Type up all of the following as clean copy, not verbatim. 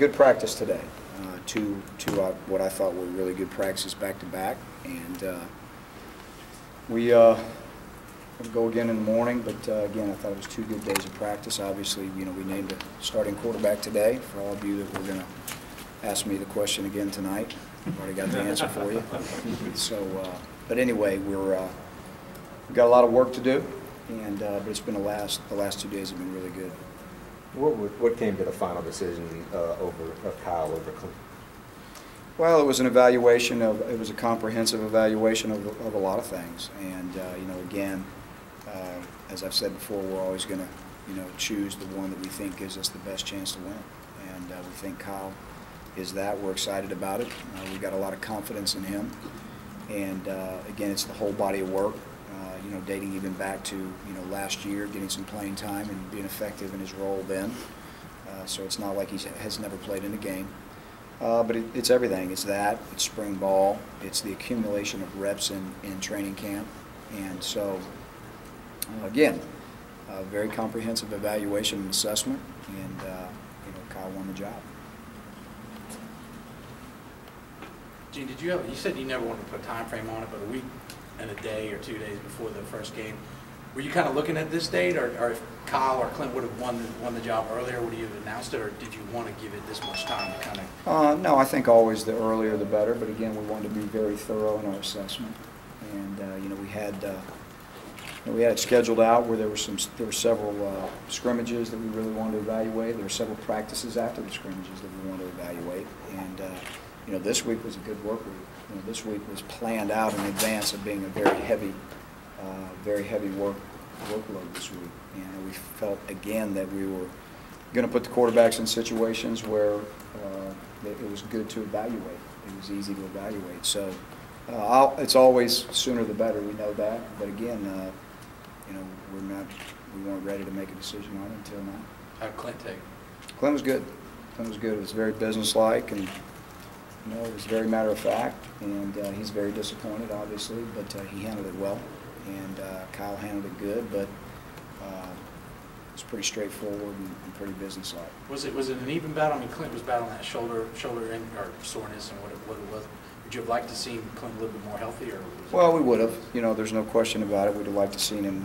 good practice today. Two what I thought were really good practices back to back, and we will go again in the morning. But again, I thought it was 2 good days of practice. Obviously, we named a starting quarterback today. For all of you that were going to ask me the question again tonight, I've already got the answer for you. So, but anyway, we've got a lot of work to do, and but it's been the last 2 days have been really good. What came to the final decision of Kyle over Clint? Well, it was an evaluation it was a comprehensive evaluation of a lot of things, and again, as I've said before, we're always going to choose the one that we think gives us the best chance to win, and we think Kyle is that. We're excited about it. We've got a lot of confidence in him, and again, it's the whole body of work. Dating even back to last year, getting some playing time and being effective in his role then. So it's not like he has never played in a game. But it's everything. It's that. It's spring ball. It's the accumulation of reps in training camp. And so, again, a very comprehensive evaluation and assessment, and Kyle won the job. Gene, you said you never wanted to put a time frame on it, but a week and a day or 2 days before the first game, were you kind of looking at this date, or if Kyle or Clint would have won the job earlier, would you have announced it, or did you want to give it this much time to kind of? No, I think always the earlier the better. But again, we wanted to be very thorough in our assessment, and we had it scheduled out where there were several scrimmages that we really wanted to evaluate. There were several practices after the scrimmages that we wanted to evaluate, and this week was a good work week. This week was planned out in advance of being a very heavy workload this week, and we felt again that we were going to put the quarterbacks in situations where it was good to evaluate. It was easy to evaluate. So it's always sooner the better. We know that, but again, we weren't ready to make a decision on it until now. How did Clint take? Clint was good. Clint was good. It was very businesslike, and it was very matter of fact, and he's very disappointed, obviously, but he handled it well, and Kyle handled it good, but it's pretty straightforward and pretty businesslike. Was it an even battle? I mean, Clint was battling that shoulder in, or soreness, and what it was. Would you have liked to see Clint a little bit more healthy, or? Well, we would have. There's no question about it. We'd have liked to seen him,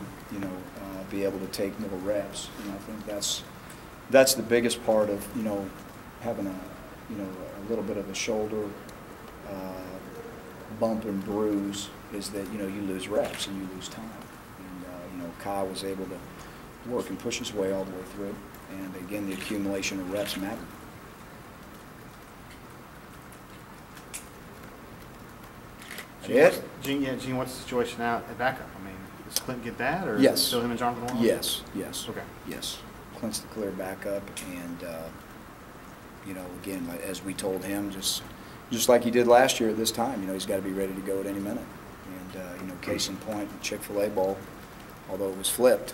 be able to take more reps. I think that's the biggest part of having a little bit of a shoulder bump and bruise is that you lose reps and you lose time, and Kyle was able to work and push his way all the way through, and again the accumulation of reps mattered. Gene, what's the situation now at backup? I mean, does Clint get that, or yes. Is it still him and Jonathan Warren? Yes. Okay. Yes. Clint's the clear backup, and again, as we told him, just like he did last year at this time, he's got to be ready to go at any minute. And case in point, the Chick-fil-A Bowl, although it was flipped,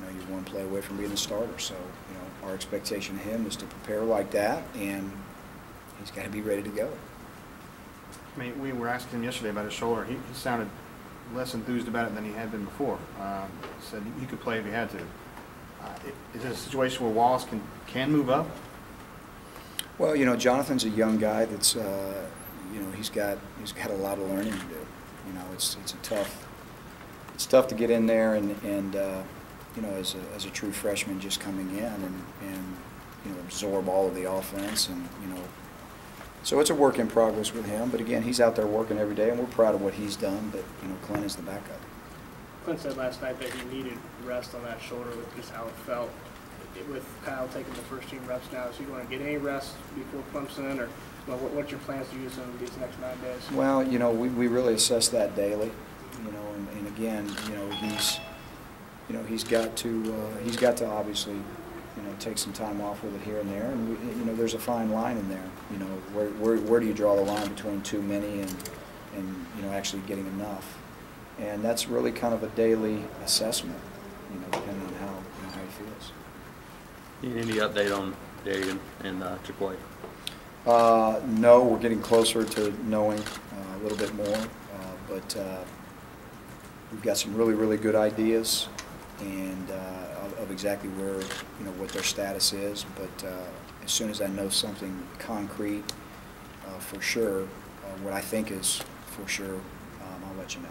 you're one play away from being a starter. So our expectation of him is to prepare like that, and he's got to be ready to go. I mean, we were asking him yesterday about his shoulder. He sounded less enthused about it than he had been before. Said he could play if he had to. Is it a situation where Wallace can move up? Well, Jonathan's a young guy that's, he's got a lot of learning to do. It's tough to get in there and as a true freshman just coming in and absorb all of the offense, and so it's a work in progress with him. But again, he's out there working every day, and we're proud of what he's done. But Clint is the backup. Clint said last night that he needed rest on that shoulder with just how it felt. With Kyle taking the first team reps now, is he going to get any rest before Clemson, or what's your plans to use him these next 9 days? Well, we really assess that daily, and again, he's got to obviously take some time off with it here and there, and there's a fine line in there. Where do you draw the line between too many and actually getting enough? And that's really kind of a daily assessment, depending on how he feels. Any update on Darian and Chick-fil-A? No, we're getting closer to knowing a little bit more, but we've got some really good ideas and of exactly where what their status is. But as soon as I know something concrete for sure, what I think is for sure, I'll let you know.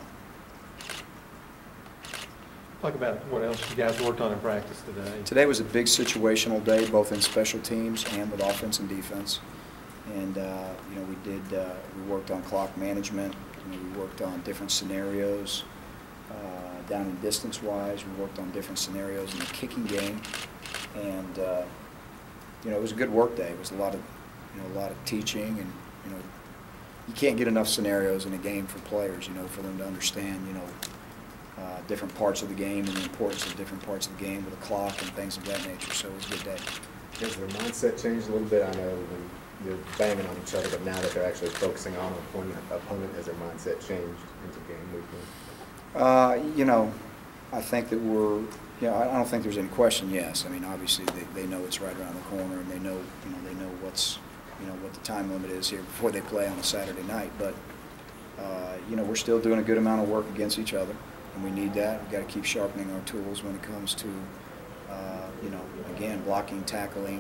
Talk about what else you guys worked on in practice today. Today was a big situational day, both in special teams and with offense and defense. And you know, we worked on clock management. You know, we worked on different scenarios down and distance-wise. We worked on different scenarios in the kicking game, and you know, it was a good work day. It was a lot of teaching, and you know, you can't get enough scenarios in a game for players. You know, for them to understand, you know, different parts of the game and the importance of different parts of the game with the clock and things of that nature. So it was a good day. Has their mindset changed a little bit? I know they're banging on each other, but now that they're actually focusing on an opponent, has their mindset changed into game weekend? You know, I think that I don't think there's any question. Yes, I mean, obviously they know it's right around the corner, and they know what the time limit is here before they play on a Saturday night. But you know, we're still doing a good amount of work against each other, and we need that. We've got to keep sharpening our tools when it comes to you know, again, blocking, tackling,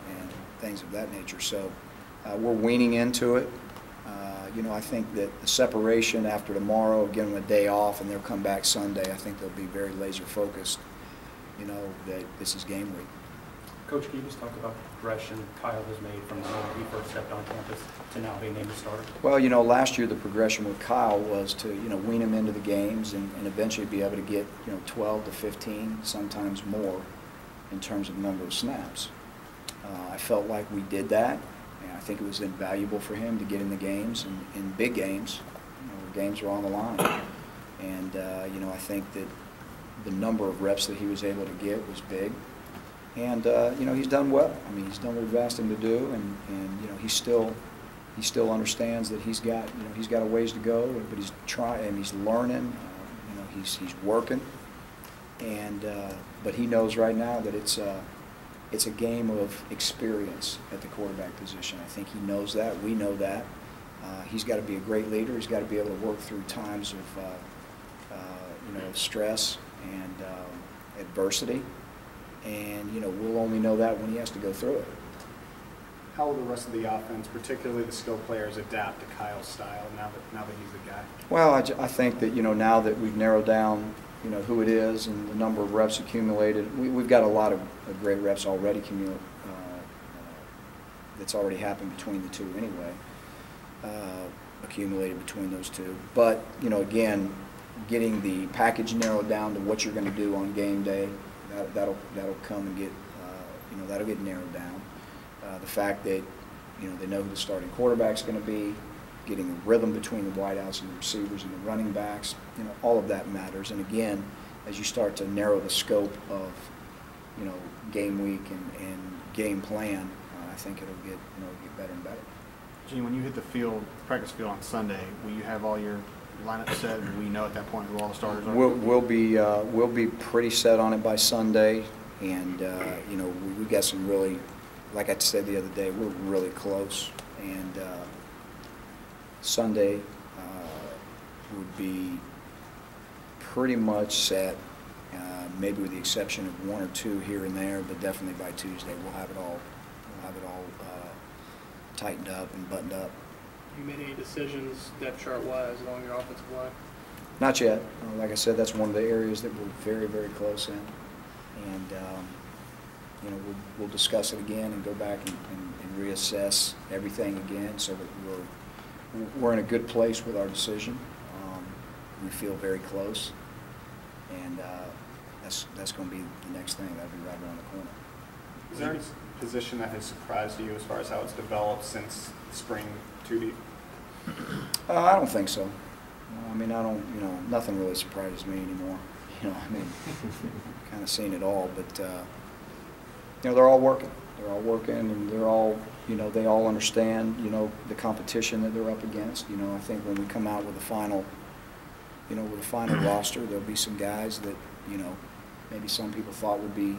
and things of that nature. So we're weaning into it. You know, I think that the separation after tomorrow, give them a day off, and they'll come back Sunday. I think they'll be very laser focused, you know, that this is game week. Coach, can you just talk about the progression Kyle has made from the moment he first stepped on campus to now being named a starter? Well, you know, last year the progression with Kyle was to, you know, wean him into the games and eventually be able to get, you know, 12 to 15, sometimes more, in terms of number of snaps. I felt like we did that. I think it was invaluable for him to get in the games, and in big games, you know, where games are on the line. And, you know, I think that the number of reps that he was able to get was big. And, you know, he's done well. I mean, he's done what we've asked him to do, and you know, he still understands that he's got a ways to go, but he's trying, and he's learning, you know, he's working. And, but he knows right now that it's a game of experience at the quarterback position. I think he knows that. We know that. He's got to be a great leader. He's got to be able to work through times of, you know, of stress and adversity. And, you know, we'll only know that when he has to go through it. How will the rest of the offense, particularly the skill players, adapt to Kyle's style now that he's the guy? Well, I think that, you know, now that we've narrowed down, you know, who it is and the number of reps accumulated, we've got a lot of great reps already that's already happened between the two anyway, accumulated between those two. But, you know, again, getting the package narrowed down to what you're going to do on game day, that'll come and get, you know, that'll get narrowed down. The fact that, you know, they know who the starting quarterback's going to be, getting a rhythm between the wideouts and the receivers and the running backs, you know, all of that matters. And again, as you start to narrow the scope of, you know, game week and game plan, I think it'll get, you know, get better and better. Gene, when you hit the practice field on Sunday, will you have all your lineup set, and we know at that point who all the starters are? We'll be pretty set on it by Sunday, and you know, we got some really, like I said the other day, we're really close, and Sunday would be pretty much set, maybe with the exception of one or two here and there, but definitely by Tuesday we'll have it all tightened up and buttoned up. You made any decisions depth chart-wise along your offensive line? Not yet. Like I said, that's one of the areas that we're very, very close in, and you know, we'll discuss it again and go back and reassess everything again, so that we're in a good place with our decision. We feel very close, and that's going to be the next thing. That'll be right around the corner. Is there any position that has surprised you as far as how it's developed since spring 2D? I don't think so. I mean, I don't, you know, nothing really surprises me anymore. You know, I mean, kind of seen it all, but, you know, they're all working. They're all working, and they're all, you know, they all understand, you know, the competition that they're up against. You know, I think when we come out with a final, you know, with a final roster, there'll be some guys that, you know, maybe some people thought would be,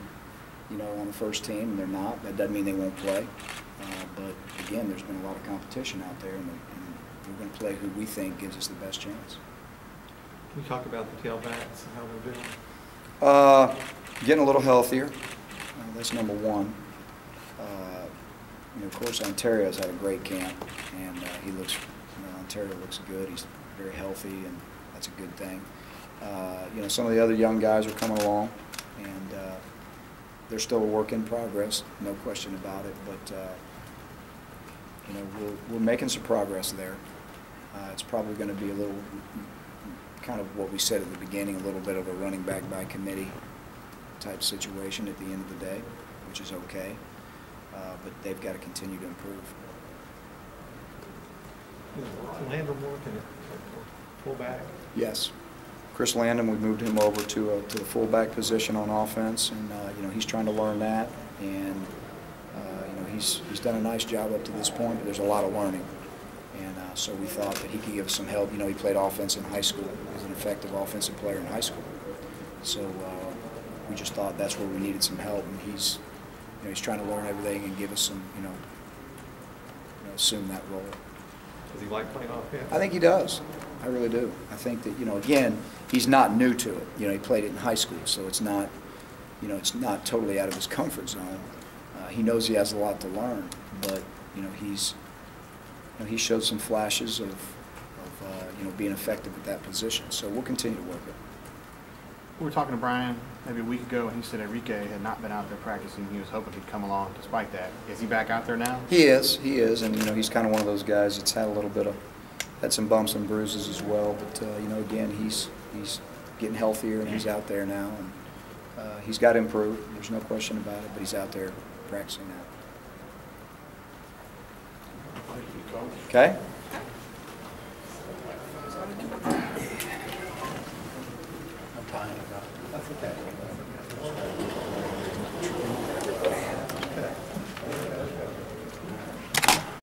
you know, on the first team, and they're not. That doesn't mean they won't play. But, again, there's been a lot of competition out there, and we're going to play who we think gives us the best chance. Can you talk about the tailbacks and how they're doing? Getting a little healthier. That's number one. you know, of course, Ontario's had a great camp, and he looks, you know, Ontario looks good. He's very healthy, and that's a good thing. You know, some of the other young guys are coming along, and they're still a work in progress, no question about it. But you know, we're making some progress there. It's probably going to be a little, kind of what we said at the beginning, a little bit of a running back by committee type situation at the end of the day, which is okay. But they've got to continue to improve. Is Landon working at fullback? Yes. Chris Landon, we moved him over to the fullback position on offense, and you know, he's trying to learn that, and you know, he's done a nice job up to this point, but there's a lot of learning, and so we thought that he could give us some help. You know, he played offense in high school. He's an effective offensive player in high school, so we just thought that's where we needed some help, and he's, you know, he's trying to learn everything and give us some, you know, assume that role. Does he like playing offense? I think he does. I really do. I think that, you know, again, he's not new to it. You know, he played it in high school, so it's not, you know, it's not totally out of his comfort zone. He knows he has a lot to learn, but, you know, he showed some flashes of you know, being effective at that position. So we'll continue to work it. We were talking to Brian maybe a week ago, and he said Enrique had not been out there practicing. He was hoping he'd come along despite that. Is he back out there now? He is, and, you know, he's kind of one of those guys that's had a little bit of, had some bumps and bruises as well, but, you know, again, he's getting healthier, and he's out there now, and he's got to improve. There's no question about it, but he's out there practicing now. Okay?